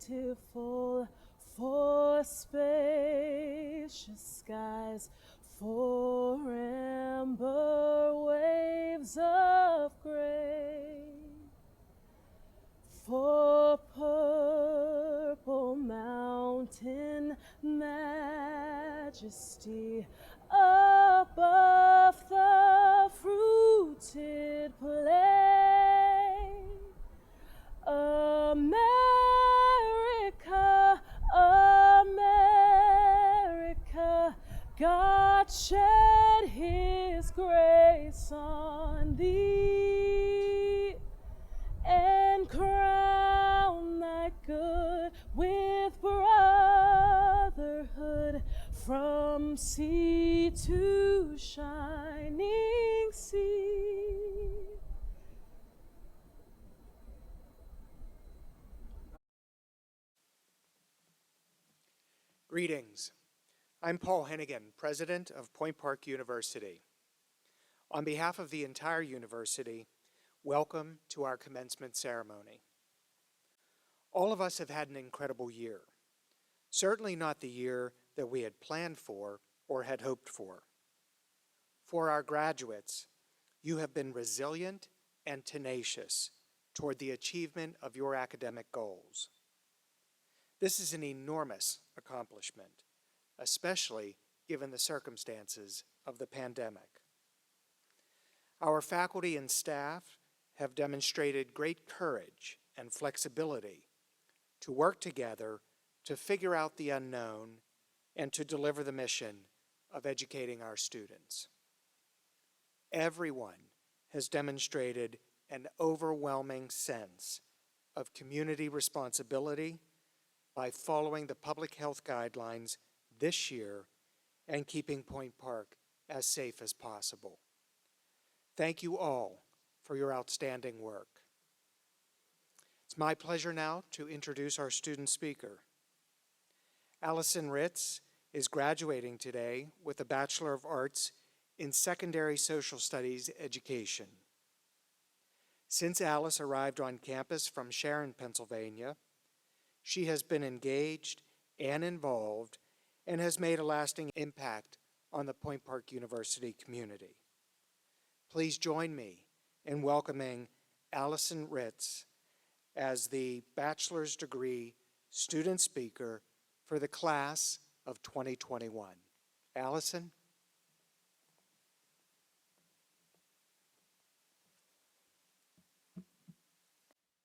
beautiful for spacious skies, for amber waves of gray, for purple mountain majesty above the fruited plain. America, America, God shed his grace on thee and crown thy good with brotherhood from sea to shining sea. Greetings. I'm Paul Hennigan, president of Point Park University. On behalf of the entire university, welcome to our commencement ceremony. All of us have had an incredible year. Certainly not the year that we had planned for or had hoped for. For our graduates, you have been resilient and tenacious toward the achievement of your academic goals. This is an enormous accomplishment, especially given the circumstances of the pandemic. Our faculty and staff have demonstrated great courage and flexibility to work together to figure out the unknown and to deliver the mission of educating our students. Everyone has demonstrated an overwhelming sense of community responsibility by following the public health guidelines this year and keeping Point Park as safe as possible. Thank you all for your outstanding work. It's my pleasure now to introduce our student speaker. Allison Ritz is graduating today with a Bachelor of Arts in Secondary Social Studies Education. Since Alice arrived on campus from Sharon, Pennsylvania, she has been engaged and involved and has made a lasting impact on the Point Park University community. Please join me in welcoming Allison Ritz as the bachelor's degree student speaker for the class of 2021. Allison?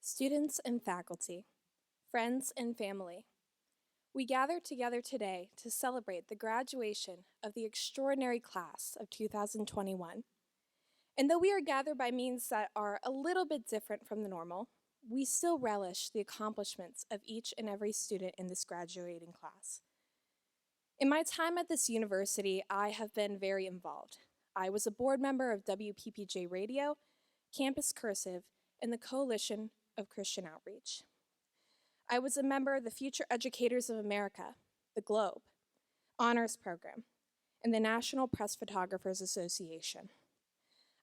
Students and faculty, friends and family, we gather together today to celebrate the graduation of the extraordinary class of 2021. And though we are gathered by means that are a little bit different from the normal, we still relish the accomplishments of each and every student in this graduating class. In my time at this university, I have been very involved. I was a board member of WPPJ Radio, Campus Cursive, and the Coalition of Christian Outreach. I was a member of the Future Educators of America, the Globe, Honors Program, and the National Press Photographers Association.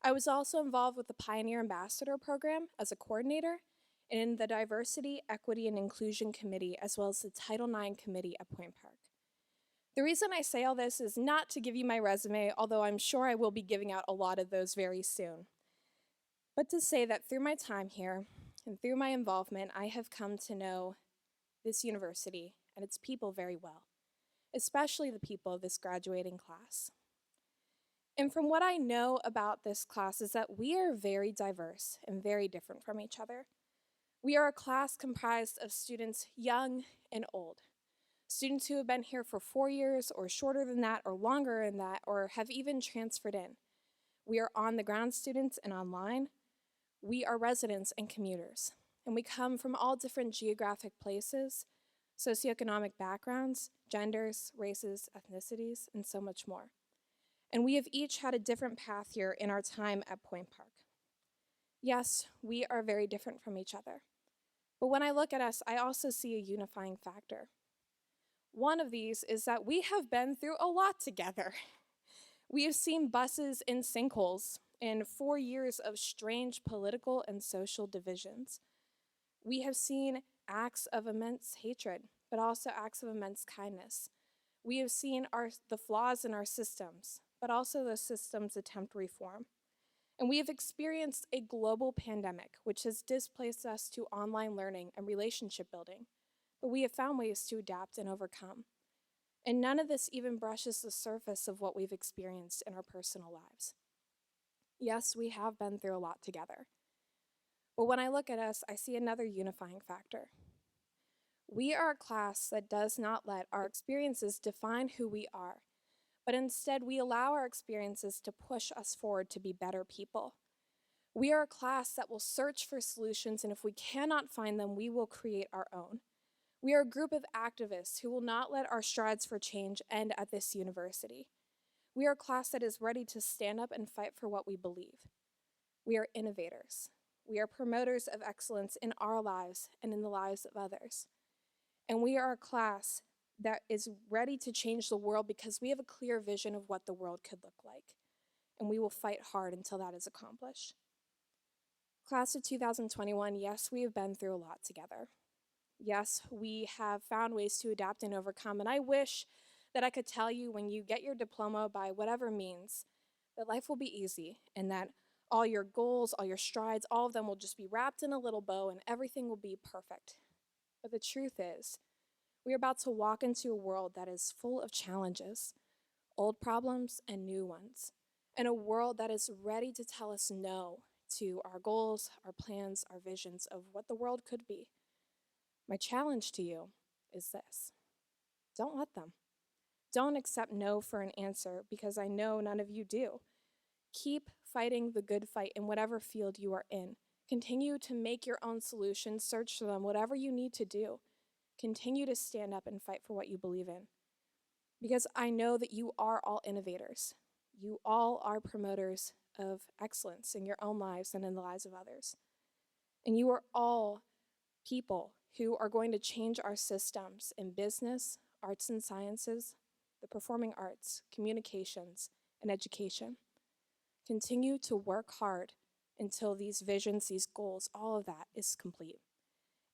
I was also involved with the Pioneer Ambassador Program as a coordinator and in the Diversity, Equity, and Inclusion Committee, as well as the Title IX Committee at Point Park. The reason I say all this is not to give you my resume, although I'm sure I will be giving out a lot of those very soon, but to say that through my time here and through my involvement, I have come to know this university and its people very well, especially the people of this graduating class. And from what I know about this class is that we are very diverse and very different from each other. We are a class comprised of students young and old, students who have been here for 4 years or shorter than that or longer than that or have even transferred in. We are on-the-ground students and online. We are residents and commuters, and we come from all different geographic places, socioeconomic backgrounds, genders, races, ethnicities, and so much more. And we have each had a different path here in our time at Point Park. Yes, we are very different from each other. But when I look at us, I also see a unifying factor. One of these is that we have been through a lot together. We have seen buses in sinkholes in 4 years of strange political and social divisions. We have seen acts of immense hatred, but also acts of immense kindness. We have seen the flaws in our systems, but also those systems attempt reform. And we have experienced a global pandemic, which has displaced us to online learning and relationship building, but we have found ways to adapt and overcome. And none of this even brushes the surface of what we've experienced in our personal lives. Yes, we have been through a lot together. But when I look at us, I see another unifying factor. We are a class that does not let our experiences define who we are, but instead we allow our experiences to push us forward to be better people. We are a class that will search for solutions, and if we cannot find them, we will create our own. We are a group of activists who will not let our strides for change end at this university. We are a class that is ready to stand up and fight for what we believe. We are innovators. We are promoters of excellence in our lives and in the lives of others. And we are a class that is ready to change the world because we have a clear vision of what the world could look like. And we will fight hard until that is accomplished. Class of 2021, yes, we have been through a lot together. Yes, we have found ways to adapt and overcome, and I wish that I could tell you when you get your diploma by whatever means, that life will be easy and that all your goals, all your strides, all of them will just be wrapped in a little bow and everything will be perfect. But the truth is, we are about to walk into a world that is full of challenges, old problems and new ones, and a world that is ready to tell us no to our goals, our plans, our visions of what the world could be. My challenge to you is this: don't let them. Don't accept no for an answer because I know none of you do. Keep fighting the good fight in whatever field you are in. Continue to make your own solutions, search for them, whatever you need to do. Continue to stand up and fight for what you believe in. Because I know that you are all innovators. You all are promoters of excellence in your own lives and in the lives of others. And you are all people who are going to change our systems in business, arts and sciences, the performing arts, communications, and education. Continue to work hard until these visions, these goals, all of that is complete.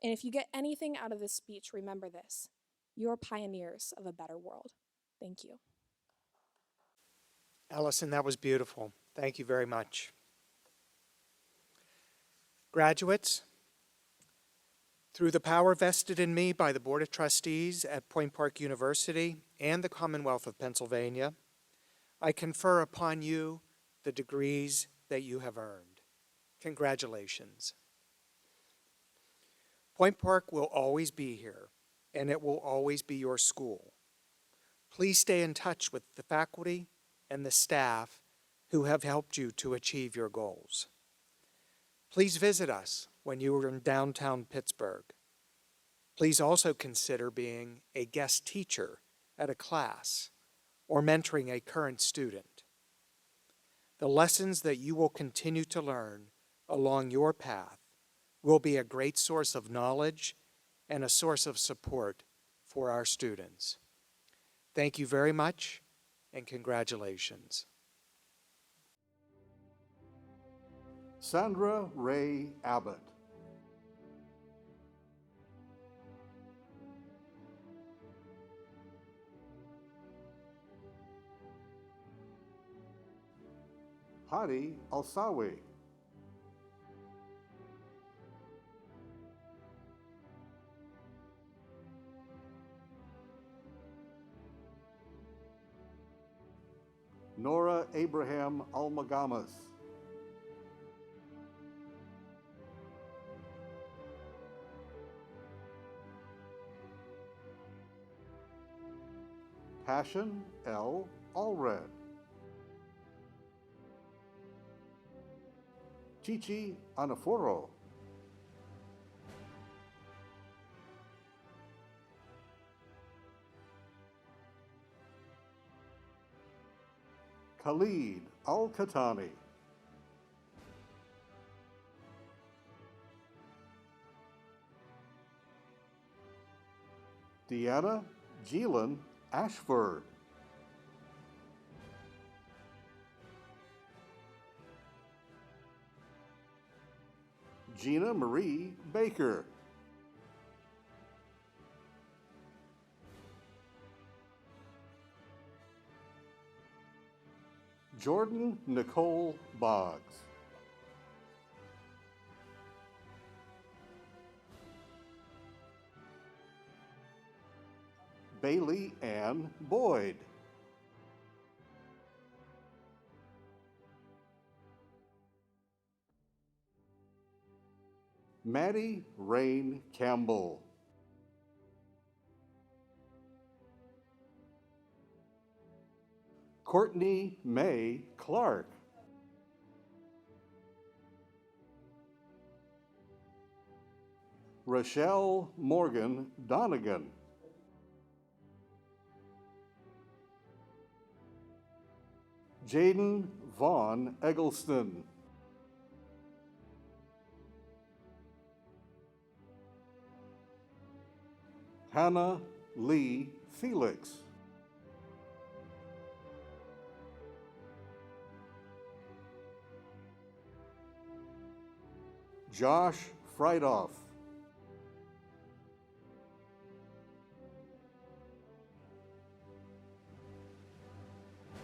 And if you get anything out of this speech, remember this: you're pioneers of a better world. Thank you. Allison, that was beautiful. Thank you very much. Graduates, through the power vested in me by the Board of Trustees at Point Park University and the Commonwealth of Pennsylvania, I confer upon you the degrees that you have earned. Congratulations. Point Park will always be here, and it will always be your school. Please stay in touch with the faculty and the staff who have helped you to achieve your goals. Please visit us when you are in downtown Pittsburgh. Please also consider being a guest teacher at a class or mentoring a current student. The lessons that you will continue to learn along your path will be a great source of knowledge and a source of support for our students. Thank you very much, and congratulations. Sandra Ray Abbott. Hadi Alsawi. Nora Abraham Almagamas. Passion L. Allred. Chichi Anaforo. Khalid Al-Khatani. Deanna Jeelan Ashford. Gina Marie Baker. Jordan Nicole Boggs. Bailey Ann Boyd. Maddie Rain Campbell. Courtney May Clark. Rochelle Morgan Donegan. Jaden Vaughn Eggleston. Hannah Lee Felix. Josh Freidoff.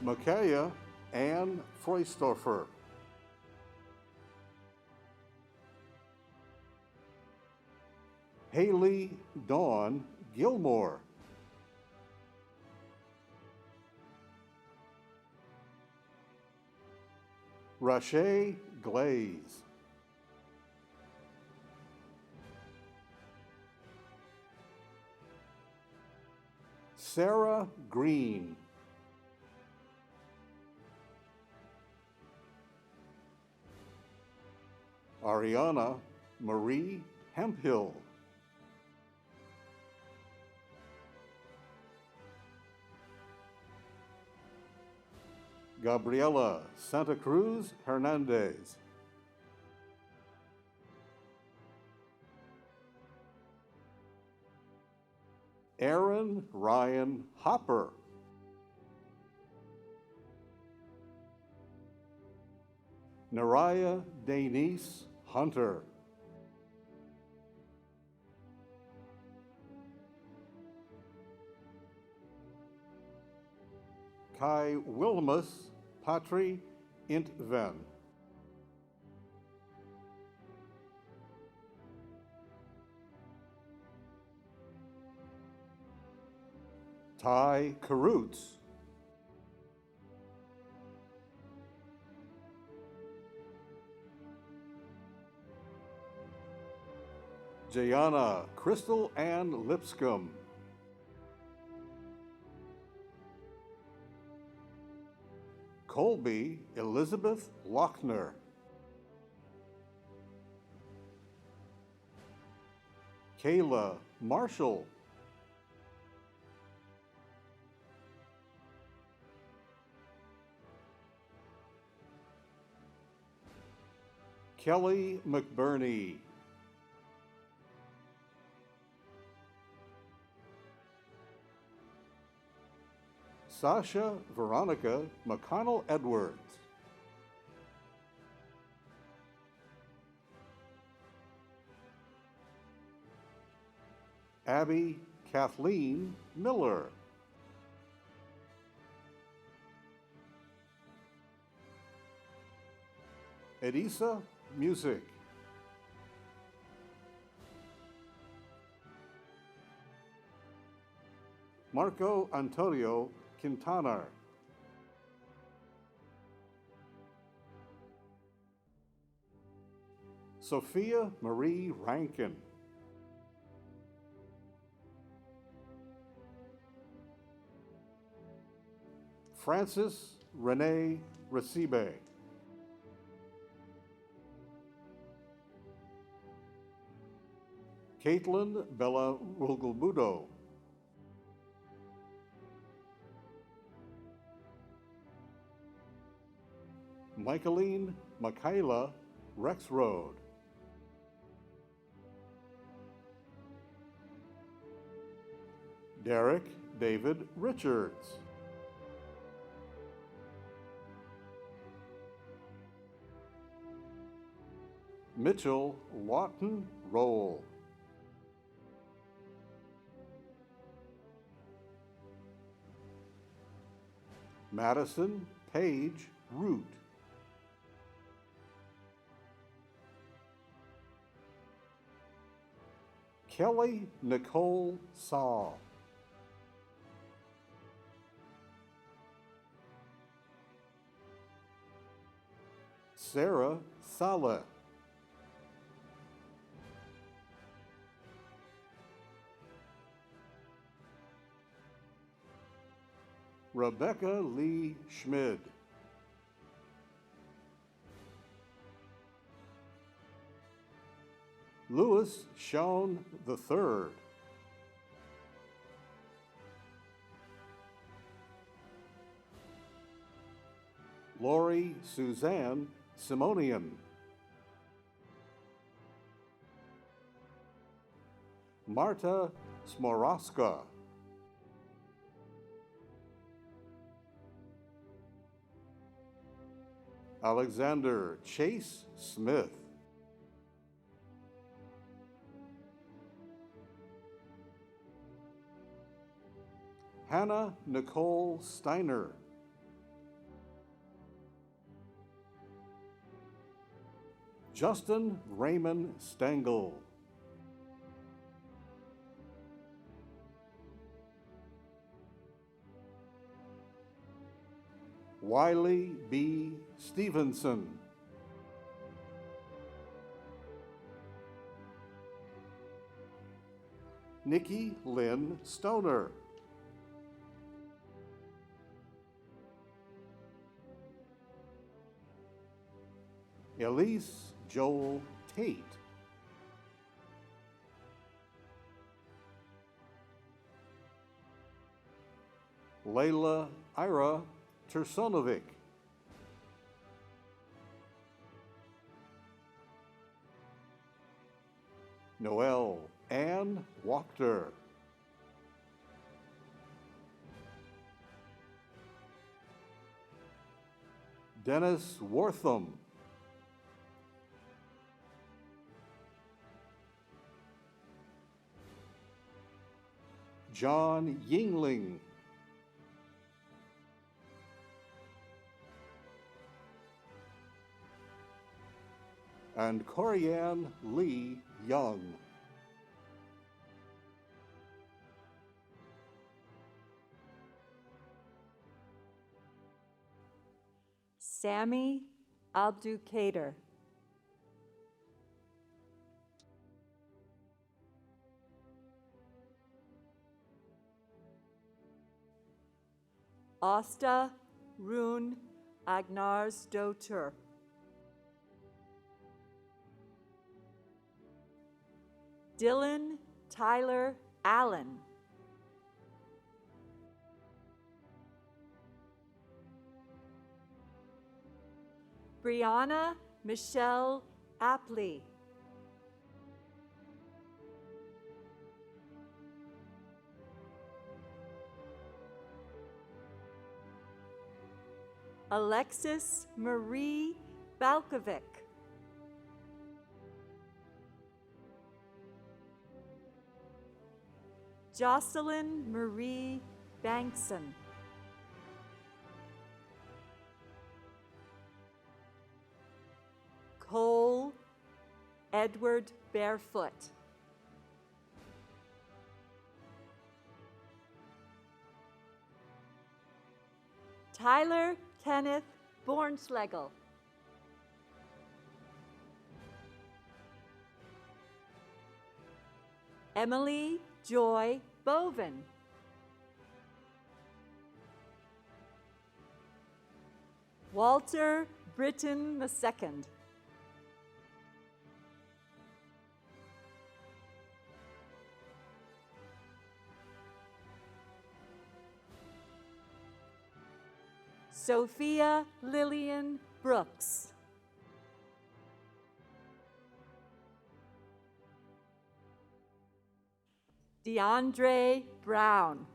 Micaiah Ann Freustorfer. Haley Dawn Gilmore. Rashay Glaze. Sarah Green. Ariana Marie Hemphill. Gabriela Santa Cruz Hernandez. Aaron Ryan Hopper. Naraya Denise Hunter. Kai Wilmus Patri Intven. Ty Karutz. Jayana Crystal Ann Lipscomb. Colby Elizabeth Lochner. Kayla Marshall. Kelly McBurney. Sasha Veronica McConnell Edwards. Abby Kathleen Miller. Edisa Music. Marco Antonio Quintana. Sophia Marie Rankin. Francis Renee Recibe. Caitlin Bella Rugulbudo. Michaeline Michaela Rexroad. Derek David Richards. Mitchell Lawton Roll. Madison Page Root. Kelly Nicole Saw. Sarah Saleh. Rebecca Lee Schmid. Louis Shawn III. Lori Suzanne Simonian. Marta Smoroska. Alexander Chase Smith. Hannah Nicole Steiner. Justin Raymond Stengel. Wiley B. Stevenson. Nikki Lynn Stoner. Elise Joel Tate. Layla Ira Tersonovic. Noel Ann Wachter. Dennis Wortham. John Yingling. And Corianne Lee Young. Sammy Abdukader. Asta Rune Agnars Dotur. Dylan Tyler Allen. Brianna Michelle Apley. Alexis Marie Balkovic. Jocelyn Marie Bankson. Cole Edward Barefoot. Tyler Kenneth Bornschlegel. Emily Joy Bovin. Walter Britton II. Sophia Lillian Brooks. DeAndre Brown.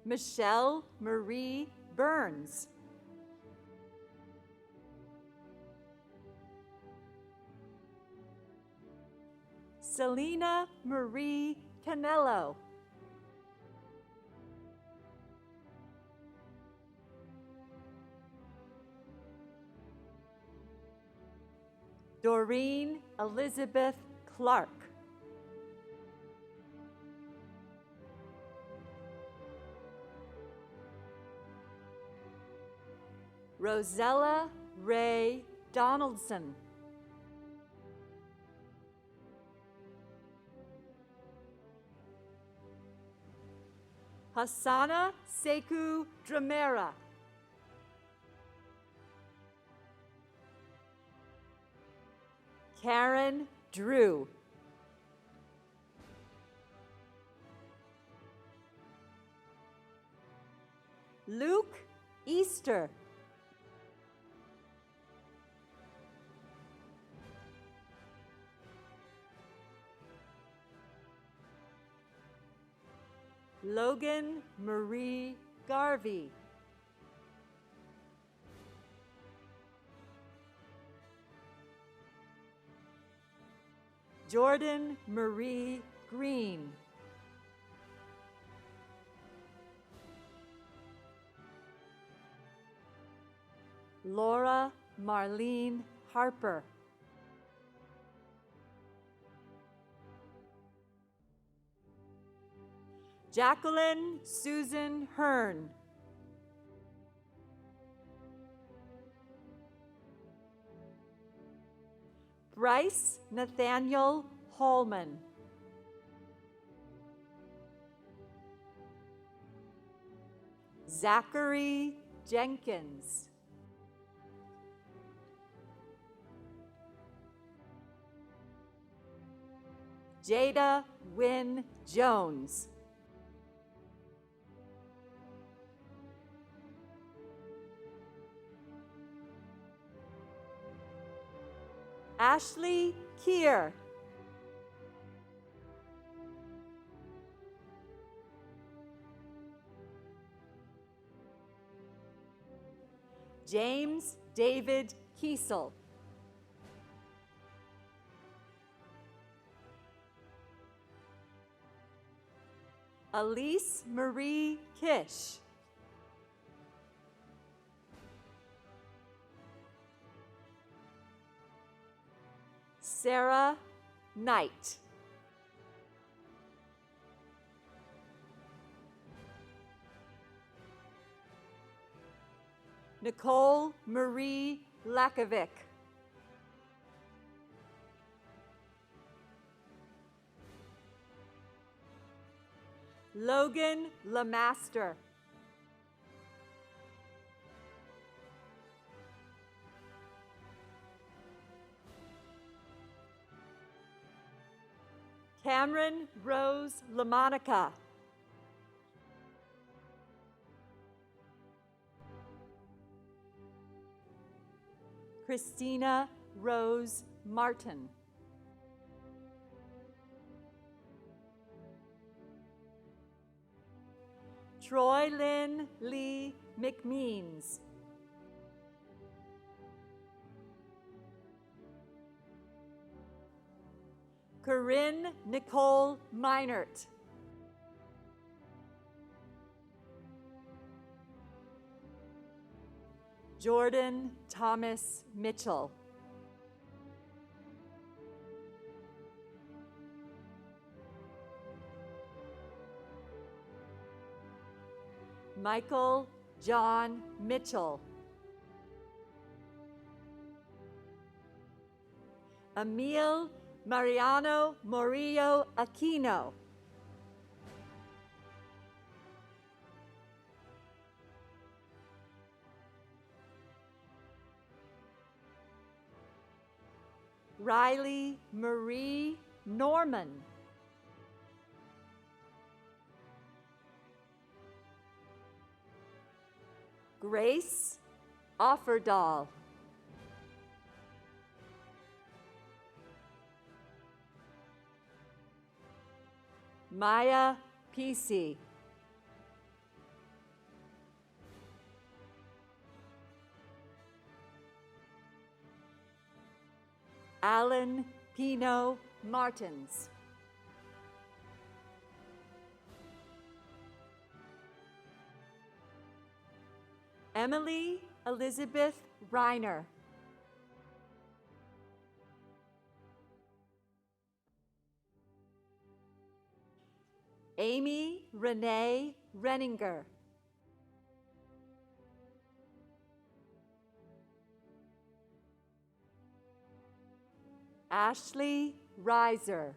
Michelle Marie Burns. Selena Marie Canello. Doreen Elizabeth Clark. Rosella Ray Donaldson. Hassana Sekou Dramera. Karen Drew. Luke Easter. Logan Marie Garvey. Jordan Marie Green. Laura Marlene Harper. Jacqueline Susan Hearn. Bryce Nathaniel Hallman. Zachary Jenkins. Jada Wynne Jones. Ashley Keir. James David Kiesel. Elise Marie Kish. Sarah Knight. Nicole Marie Lakovic. Logan Lamaster. Cameron Rose LaMonica. Christina Rose Martin. Troy Lynn Lee McMeans. Corinne Nicole Meinert. Jordan Thomas Mitchell. Michael John Mitchell. Emil Mariano Morillo Aquino. Riley Marie Norman. Grace Offerdahl. Maya Pesey. Alan Pino Martins. Emily Elizabeth Reiner. Amy Renee Renninger. Ashley Reiser.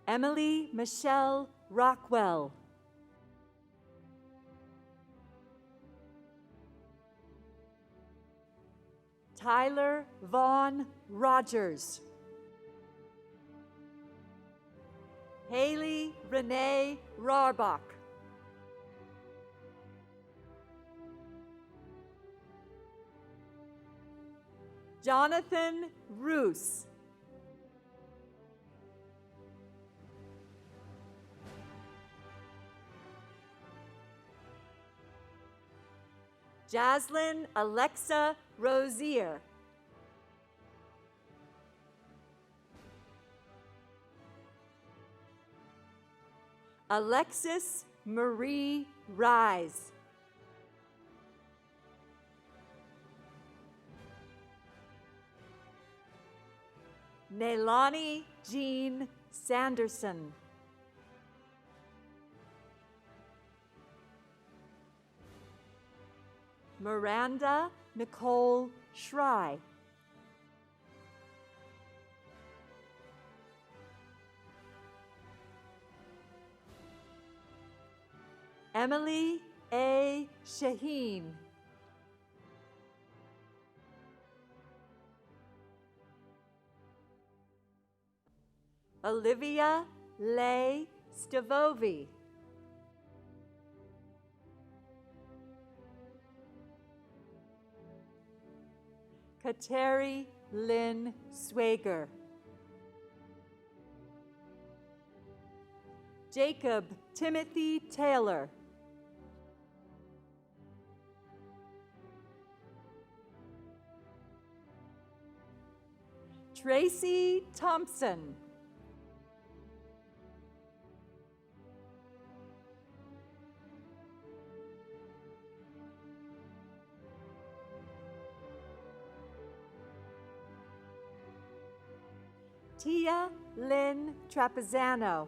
Emily Michelle Rockwell. Tyler Vaughn Rogers. Haley Renee Rarbach. Jonathan Roos. Jaslyn Alexa Rosier. Alexis Marie Rise. Neilani Jean Sanderson. Miranda Nicole Schrei. Emily A. Shaheen. Olivia Leigh Stavovi. Kateri Lynn Swager. Jacob Timothy Taylor. Tracy Thompson. Tia Lynn Trapezzano.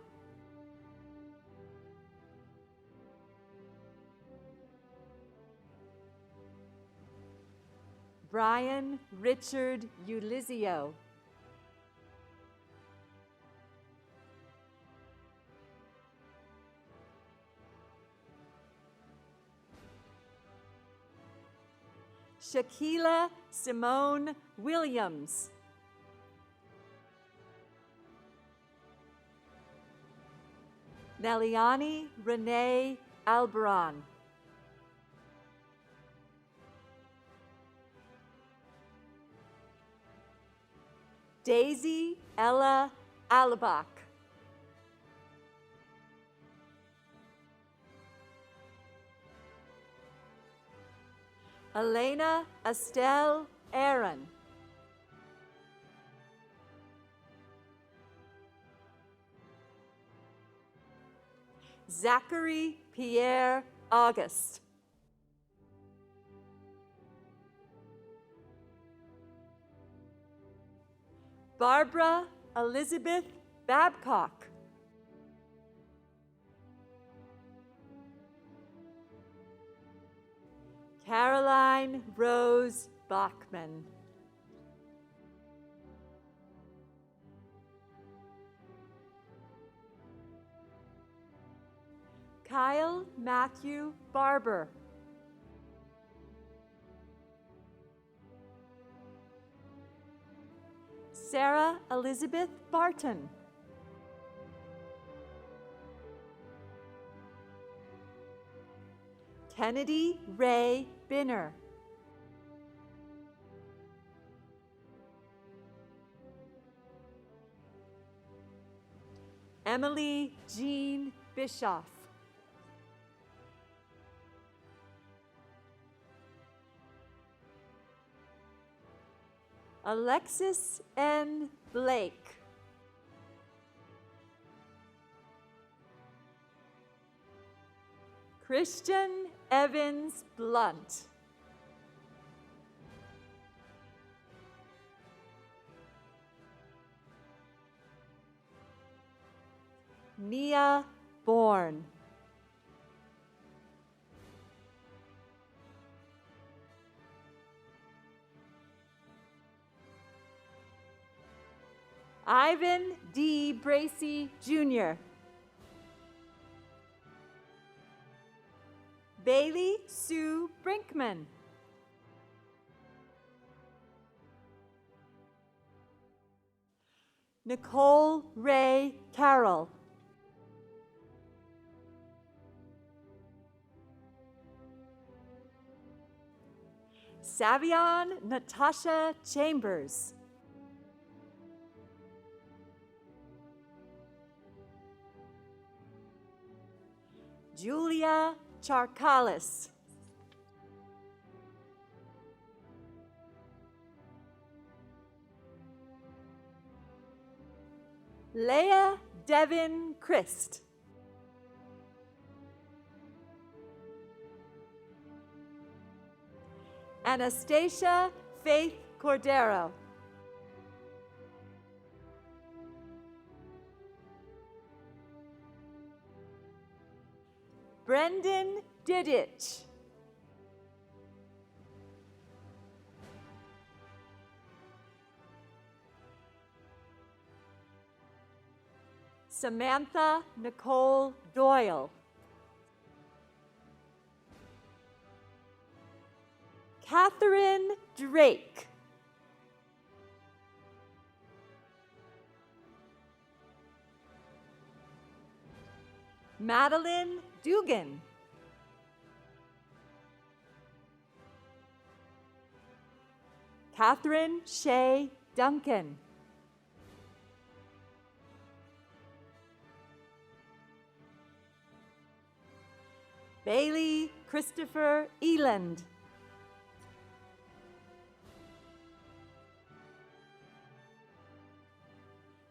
Brian Richard Ulizio. Shaquila Simone Williams. Neliani Renee Alberon. Daisy Ella Alabach. Elena Estelle Aaron. Zachary Pierre August. Barbara Elizabeth Babcock. Caroline Rose Bachman. Kyle Matthew Barber. Sarah Elizabeth Barton. Kennedy Ray Binner. Emily Jean Bischoff. Alexis N. Blake. Christian Evans Blunt. Nia Bourne. Ivan D. Bracy, Jr. Bailey Sue Brinkman. Nicole Ray Carroll. Savion Natasha Chambers. Julia Charkalis. Leah Devin Christ. Anastasia Faith Cordero. Brendan Didich. Samantha Nicole Doyle. Catherine Drake. Madeline Dugan. Catherine Shea Duncan. Bailey Christopher Eland.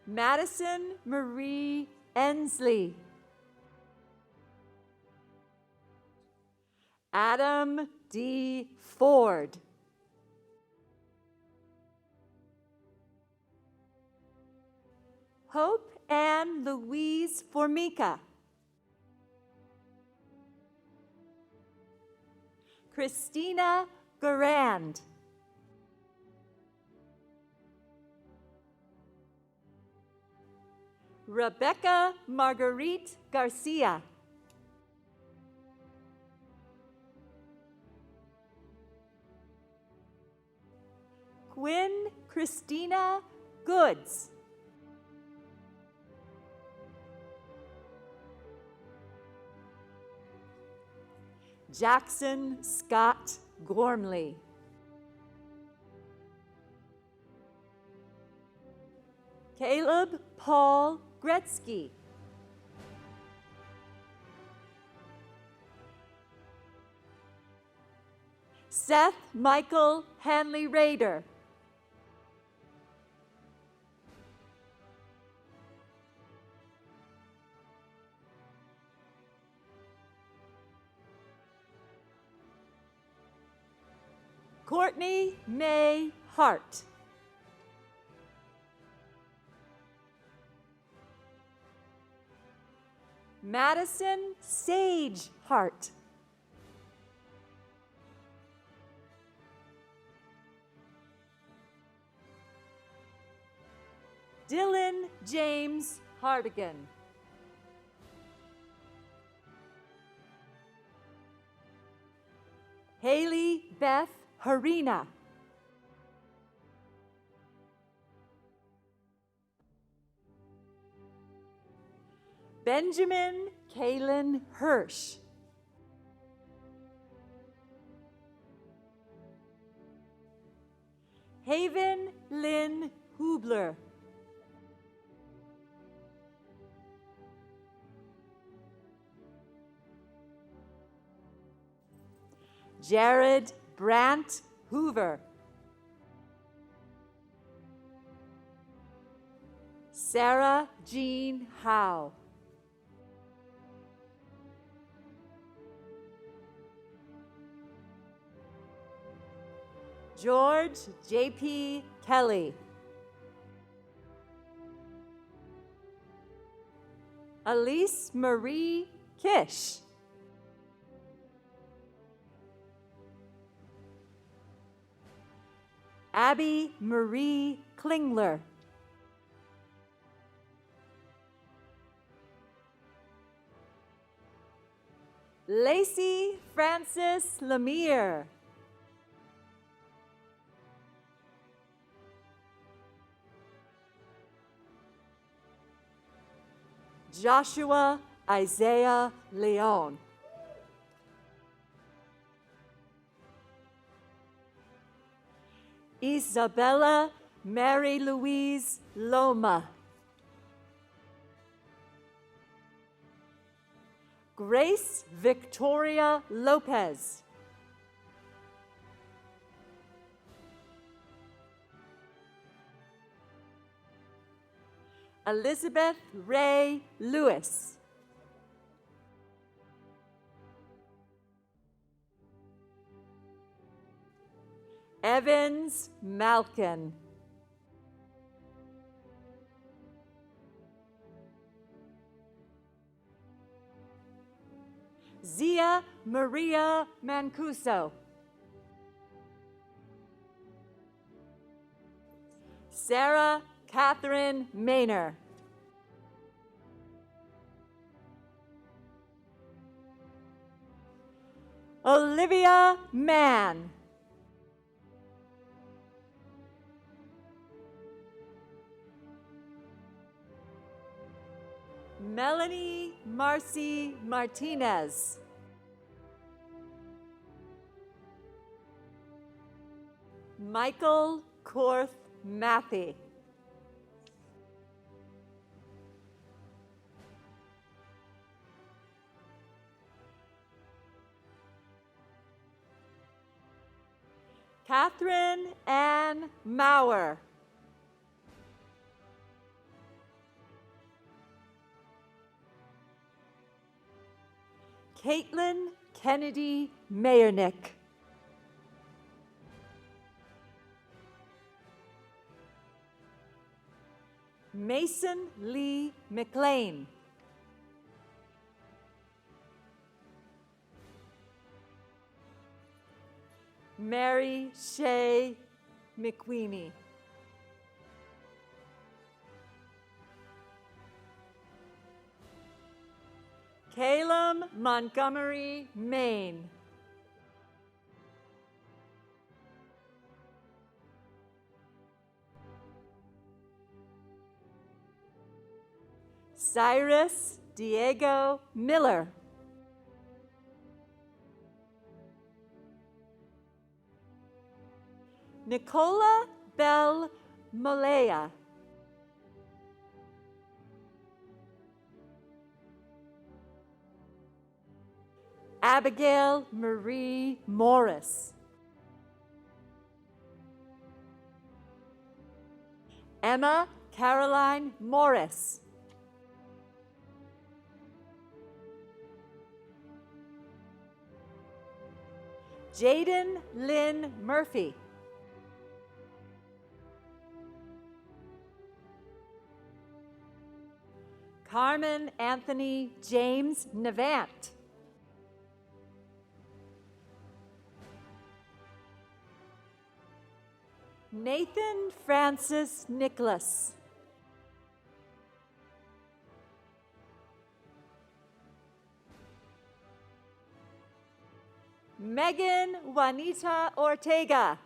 Madison Marie Ensley. Adam D. Ford. Hope Ann Louise Formica. Christina Garand. Rebecca Marguerite Garcia. Quinn Christina Goods. Jackson Scott Gormley. Caleb Paul Gretzky. Seth Michael Hanley Rader. Courtney May Hart. Madison Sage Hart. Dylan James Hardigan. Haley Beth Harina. Benjamin Kalen Hirsch. Haven Lynn Hubler. Jared Brandt Hoover. Sarah Jean Howe. George J.P. Kelly. Elise Marie Kish. Abby Marie Klingler. Lacey Frances Lemire. Joshua Isaiah Leon. Isabella Mary Louise Loma. Grace Victoria Lopez. Elizabeth Ray Lewis. Evans Malkin. Zia Maria Mancuso. Sarah Catherine Maynor. Olivia Mann. Melanie Marcy Martinez. Michael Korth Matthey. Catherine Ann Maurer. Caitlin Kennedy Mayernick. Mason Lee McLean. Mary Shea McQueenie. Calum Montgomery Maine. Cyrus Diego Miller. Nicola Bell Molea. Abigail Marie Morris. Emma Caroline Morris. Jaden Lynn Murphy. Carmen Anthony James Navant. Nathan Francis Nicholas. Megan Juanita Ortega.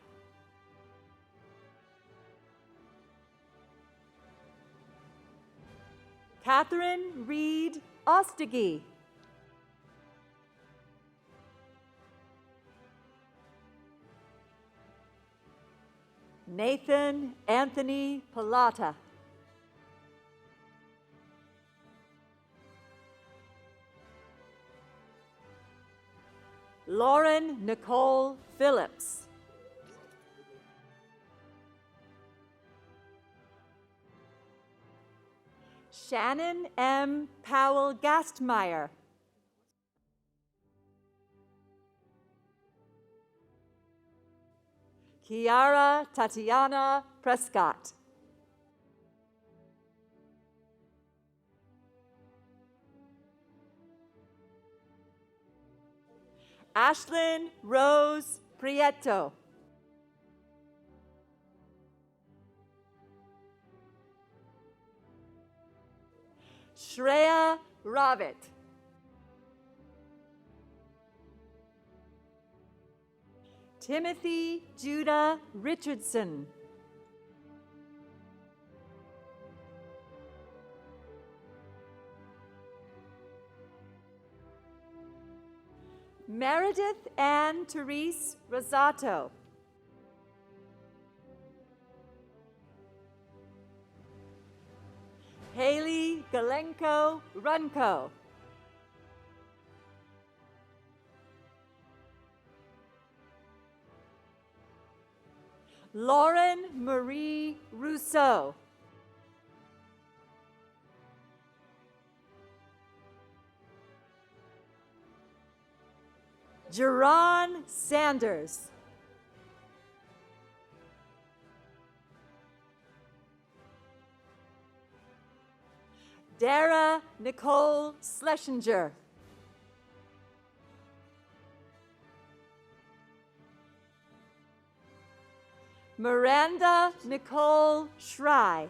Catherine Reed Ostegi. Nathan Anthony Pilata. Lauren Nicole Phillips. Shannon M. Powell Gastmeyer. Kiara Tatiana Prescott. Ashlyn Rose Prieto. Shreya Ravit. Timothy Judah Richardson. Meredith Ann Therese Rosato. Haley Galenko Runco. Lauren Marie Rousseau. Jerron Sanders. Dara Nicole Schlesinger. Miranda Nicole Schrei.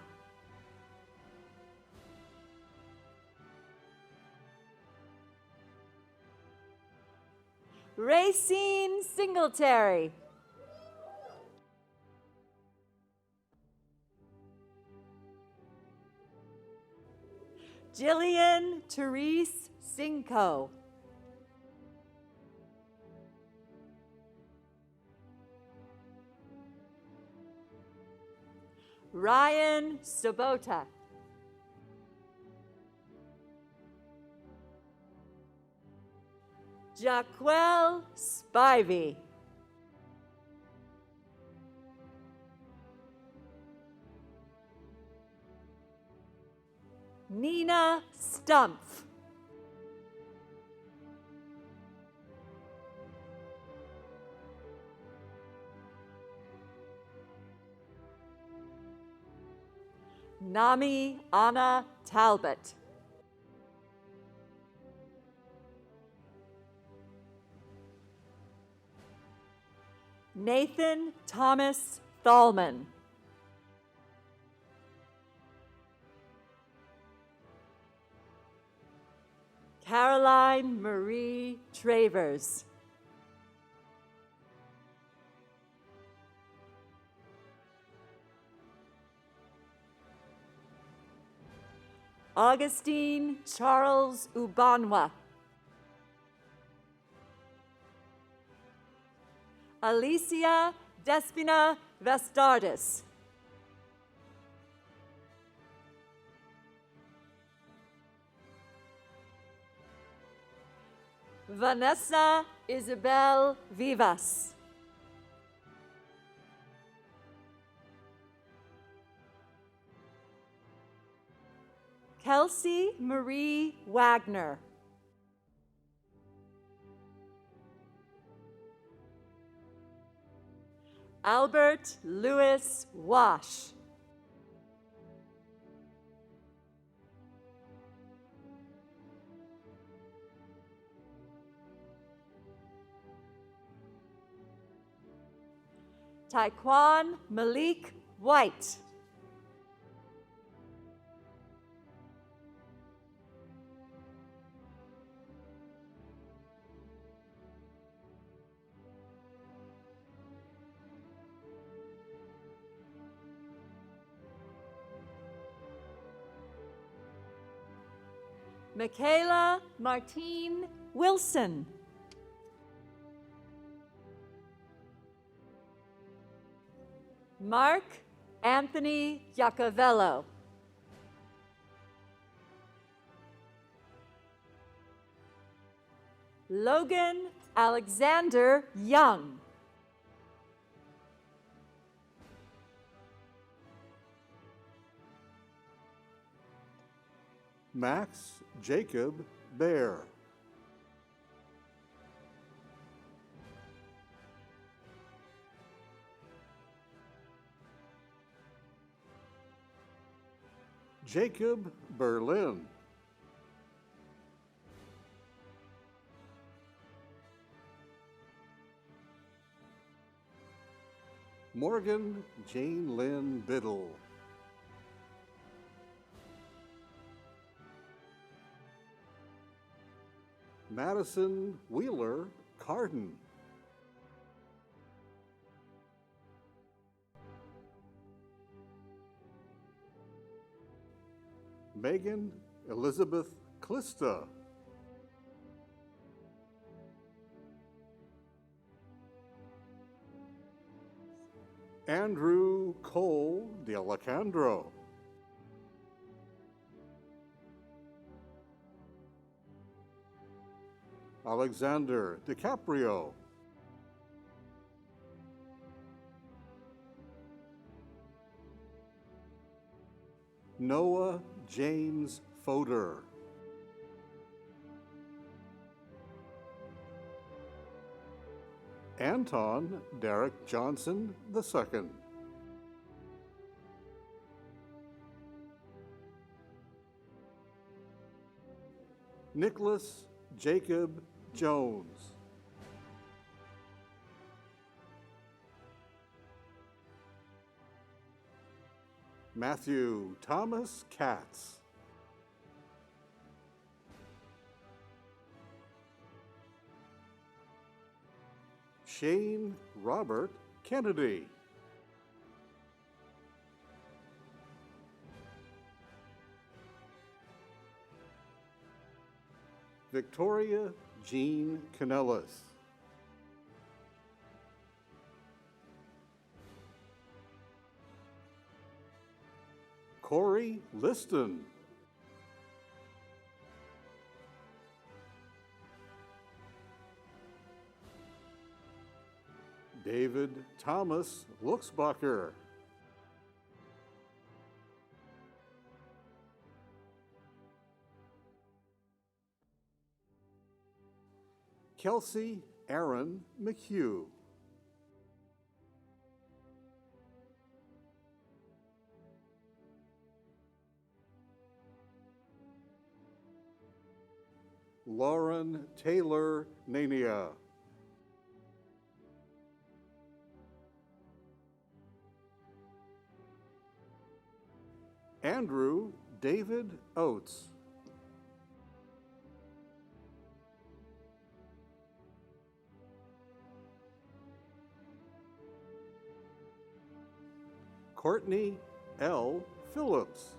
Racine Singletary. Jillian Therese Cinco. Ryan Sobota. Jaquel Spivey. Nina Stumpf. Nami Anna Talbot. Nathan Thomas Thalman. Caroline Marie Travers. Augustine Charles Ubanwa. Alicia Despina Vestardis. Vanessa Isabel Vivas. Kelsey Marie Wagner. Albert Louis Wash. Taekwon Malik White. Michaela Martine Wilson. Mark Anthony Giacovello. Logan Alexander Young. Max Jacob Bear. Jacob Berlin. Morgan Jane Lynn Biddle. Madison Wheeler Carden. Megan Elizabeth Clista. Andrew Cole de Alejandro. Alexander DiCaprio. Noah James Fodor. Anton Derek Johnson II. Nicholas Jacob Jones. Matthew Thomas Katz. Shane Robert Kennedy. Victoria Jean Canellis. Corey Liston. David Thomas Luxbacher. Kelsey Aaron McHugh. Lauren Taylor Nania. Andrew David Oates. Courtney L. Phillips.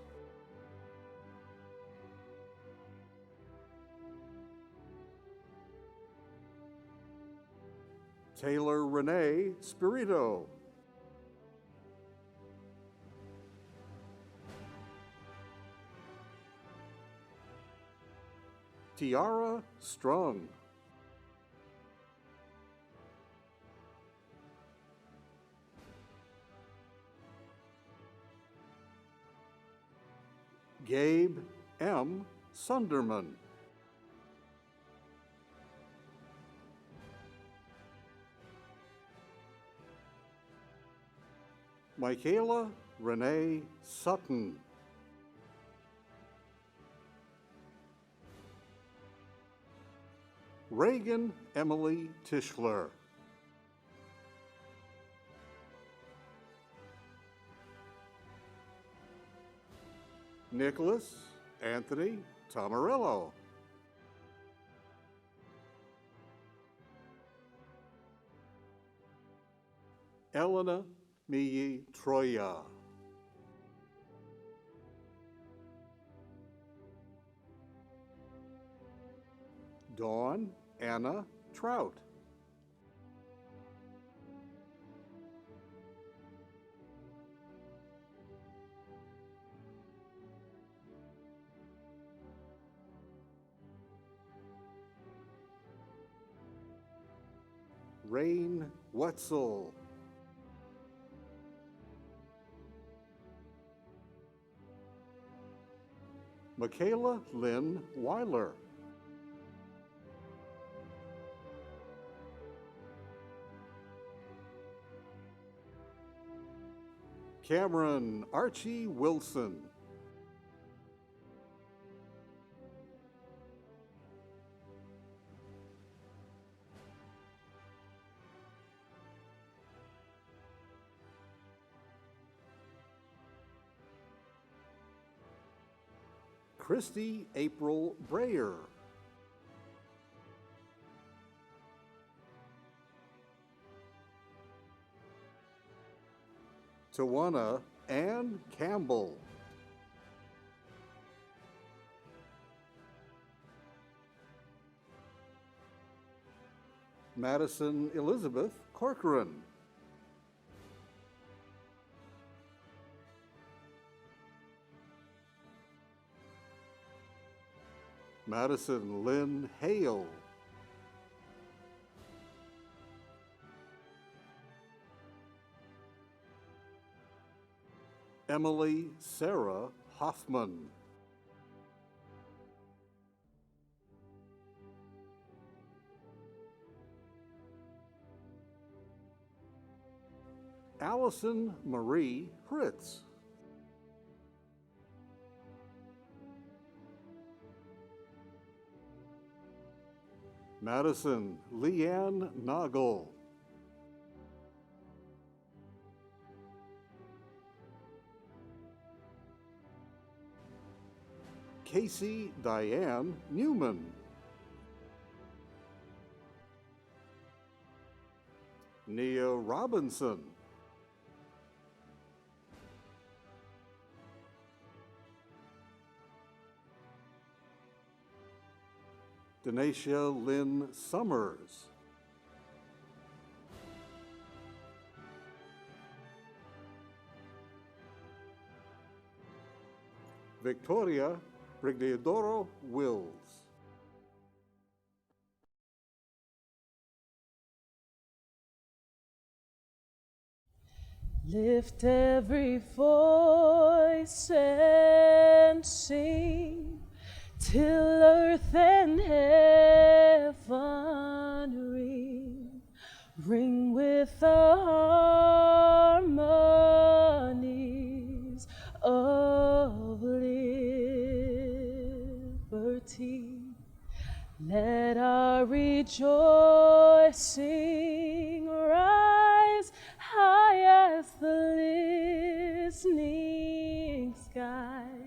Taylor Renee Spirito. Tiara Strong. Gabe M. Sunderman. Michaela Renee Sutton. Reagan Emily Tischler. Nicholas Anthony Tomarillo. Elena Mii Troya. Dawn Anna Trout. Rain Wetzel. Michaela Lynn Weiler. Cameron Archie Wilson. Christy April Brayer. Tawana Ann Campbell. Madison Elizabeth Corcoran. Madison Lynn Hale. Emily Sarah Hoffman. Allison Marie Fritz. Madison Leanne Noggle. Casey Diane Newman. Nia Robinson. Denacia Lynn Summers. Victoria Brigliadoro Wills. Lift every voice and sing till earth and heaven ring, ring with the harmonies of liberty. Let our rejoicing rise high as the listening skies.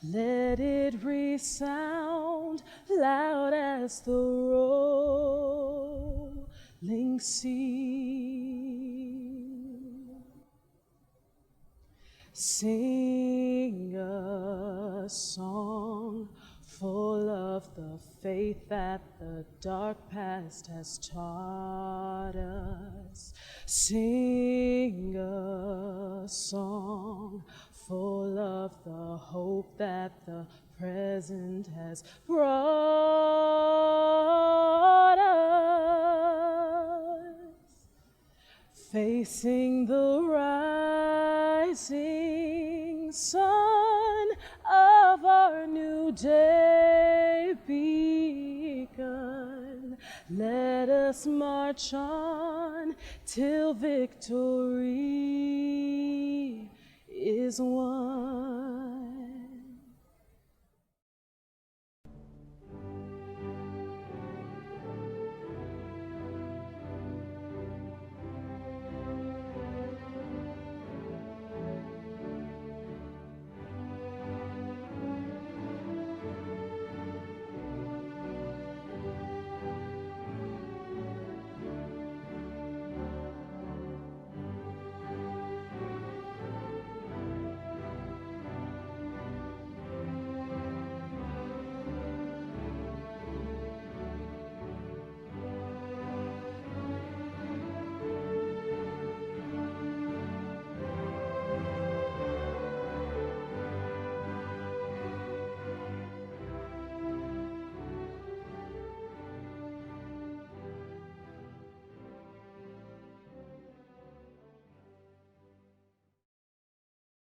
Let it resound loud as the rolling sea. Sing a song full of the faith that the dark past has taught us. Sing a song full of the hope that the present has brought us. Facing the rising sun of our new day begun, let us march on till victory is won.